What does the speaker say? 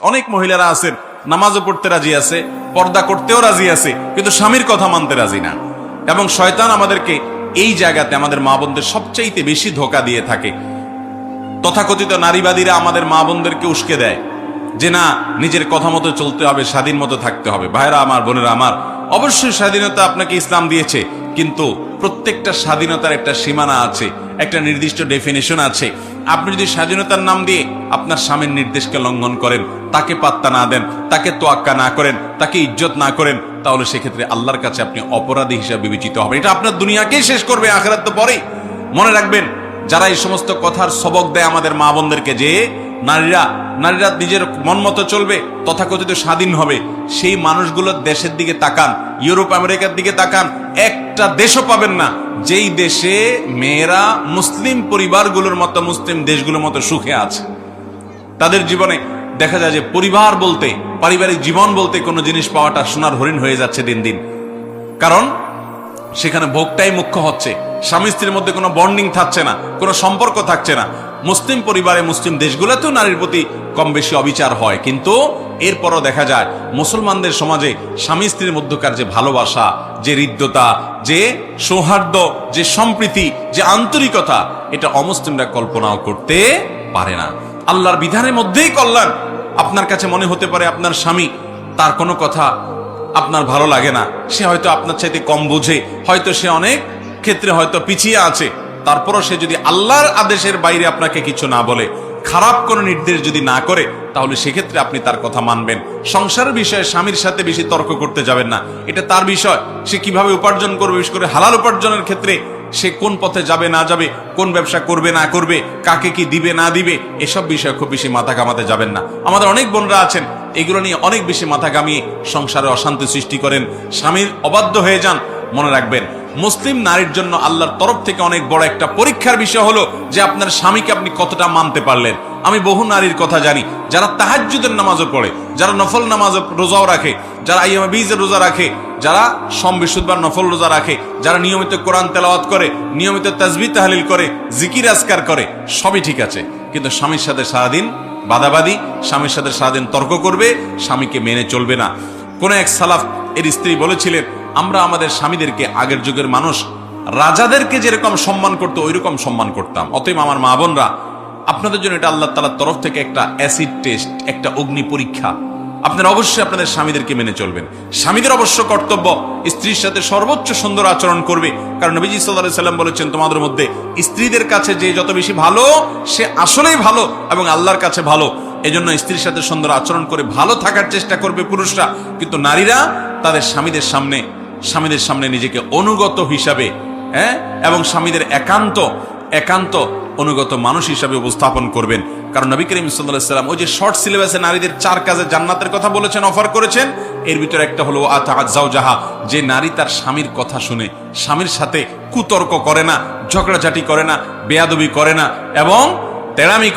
অনেক মহিলারা আছেন নামাজও পড়তে রাজি আছে, পর্দা করতেও রাজি আছে, কিন্তু স্বামীর কথা মানতে রাজি না। এবং শয়তান আমাদেরকে এই জায়গাতে আমাদের মা বোনদের সবচাইতে বেশি ধোঁকা দিয়ে থাকে। তথাকথিত নারীবাদীরা আমাদের মা বোনদেরকে উস্কে দেয় যে না, নিজের কথা মতো চলতে হবে, স্বাধীন মতো থাকতে হবে। ভাইরা আমার, বোনেরা আমার, অবশ্যই স্বাধীনতা আপনাকে ইসলাম দিয়েছে, কিন্তু প্রত্যেকটা স্বাধীনতার একটা সীমানা আছে, একটা নির্দিষ্ট ডেফিনেশন আছে। আপনি যদি স্বাধীনতার নাম দিয়ে আপনার স্বামীর নির্দেশকে লঙ্ঘন করেন, তাকে পাত্তা না দেন, তাকে তোয়াক্কা না করেন, তাকে ইজ্জত না করেন, তাহলে সেক্ষেত্রে আল্লাহর কাছে আপনি অপরাধী হিসাবে বিবেচিত হবেন। এটা আপনার দুনিয়াকেই শেষ করবে, আখিরাত তো পরেই। মনে রাখবেন, যারা এই সমস্ত কথার সবক দেয় আমাদের মা বোনদেরকে যে নারীরা নিজের মন মতো চলবে, তথাকথিত স্বাধীন হবে, সেই মানুষগুলোর দেশের দিকে তাকান, ইউরোপ আমেরিকার দিকে তাকান, একটা দেশও পাবেন না যেই দেশে মেয়েরা মুসলিম পরিবারগুলোর মতো, মুসলিম দেশগুলোর মতো সুখে আছে। তাদের জীবনে দেখা যায় যে পরিবার বলতে, পারিবারিক জীবন বলতে কোনো জিনিস পাওয়াটা সোনার হরিণ হয়ে যাচ্ছে দিন দিন। কারণ সেখানে ভোগটাই মুখ্য হচ্ছে, স্বামী স্ত্রীর মধ্যে কোনো বন্ডিং থাকছে না, কোনো সম্পর্ক থাকছে না। মুসলিম পরিবারে, মুসলিম দেশগুলোতেও নারীর প্রতি কম বেশি অবিচার হয়, কিন্তু এরপরও দেখা যায় মুসলমানদের সমাজে স্বামী স্ত্রীর মধ্যকার যে ভালোবাসা, যে হৃদ্যতা, যে সৌহার্দ্য, যে সম্প্রীতি, যে আন্তরিকতা, এটা অমুসলিমরা কল্পনাও করতে পারে না। আল্লাহর বিধানের মধ্যেই কল্যাণ। আপনার কাছে মনে হতে পারে আপনার স্বামী, তার কোনো কথা আপনার ভালো লাগে না, সে হয়তো আপনার চাইতে কম বোঝে, হয়তো সে অনেক ক্ষেত্রে হয়তো পিছিয়ে আছে, তারপরও সে যদি আল্লাহর আদেশের বাইরে আপনাকে কিছু না বলে, খারাপ কোনো নির্দেশ যদি না করে, তাহলে সেক্ষেত্রে আপনি তার কথা মানবেন। সংসারের বিষয়ে স্বামীর সাথে বেশি তর্ক করতে যাবেন না, এটা তার বিষয়। সে কিভাবে উপার্জন করবে, বিশেষ করে হালাল উপার্জনের ক্ষেত্রে সে কোন পথে যাবে না যাবে, কোন ব্যবসা করবে না করবে, কাকে কি দিবে না দিবে, এসব বিষয়ে খুব বেশি মাথা ঘামাতে যাবেন না। আমাদের অনেক বোনরা আছেন এগুলো নিয়ে অনেক বেশি মাথা ঘামিয়ে সংসারে অশান্তি সৃষ্টি করেন, স্বামীর অবাধ্য হয়ে যান। মনে রাখবেন, মুসলিম নারীর জন্য আল্লাহর তরফ থেকে অনেক বড় একটা পরীক্ষার বিষয় হলো যে আপনার স্বামীকে আপনি কতটা মানতে পারলেন। আমি বহু নারীর কথা জানি যারা তাহাজ্জুদের নামাজও পড়ে, যারা নফল নামাজ রোজাও রাখে, যারা আইয়ামে বীজের রোজা রাখে, যারা সোম বৃহস্পতিবার নফল রোজা রাখে, যারা নিয়মিত কোরআন তেলাওয়াত করে, নিয়মিত তাসবিহ তাহলিল করে, জিকির আজকার করে, সবই ঠিক আছে, কিন্তু স্বামীর সাথে সারাদিন বাদাবাদি, স্বামীর সাথে সারাদিন তর্ক করবে, স্বামীকে মেনে চলবে না। কোন এক সালাফ এর স্ত্রী বলেছিলেন, আমরা আমাদের স্বামীদেরকে আগের যুগের মানুষ রাজাদেরকে যেরকম সম্মান করতো ওইরকম সম্মান করতাম। অতএব আমার মা বোনরা, আপনাদের জন্য এটা আল্লাহ তাআলার তরফ থেকে একটা অ্যাসিড টেস্ট, একটা অগ্নি পরীক্ষা। আপনারা অবশ্যই আপনাদের স্বামীদেরকে মেনে চলবেন। স্বামীদের অবশ্য কর্তব্য স্ত্রীর সাথে সর্বোচ্চ সুন্দর আচরণ করবে, কারণ নবীজি সাল্লাল্লাহু আলাইহি সাল্লাম বলেছেন, তোমাদের মধ্যে স্ত্রীদের কাছে যে যত বেশি ভালো, সে আসলেই ভালো এবং আল্লাহর কাছে ভালো। এজন্য স্ত্রীর সাথে সুন্দর আচরণ করে ভালো থাকার চেষ্টা করবে পুরুষরা, কিন্তু নারীরা তাদের স্বামীদের সামনে নিজেকে অনুগত হিসাবে, এবং স্বামীদের একান্ত অনুগত মানুষ হিসাবে উপস্থাপন করবেন। কারণ নবী করিম সাল্লাল্লাহু আলাইহি ওয়াসাল্লাম ওই যে শর্ট সিলেবাসে নারীদের 4 কাজে জান্নাতের কথা বলেছেন, অফার করেছেন, এর ভিতরে একটা হলো আতাআত যাওজাহা, যে নারী তার স্বামীর কথা শুনে, স্বামীর সাথে কুতর্ক করে না, ঝগড়াঝাটি করে না, বেয়াদবি করে না এবং তেড়ামি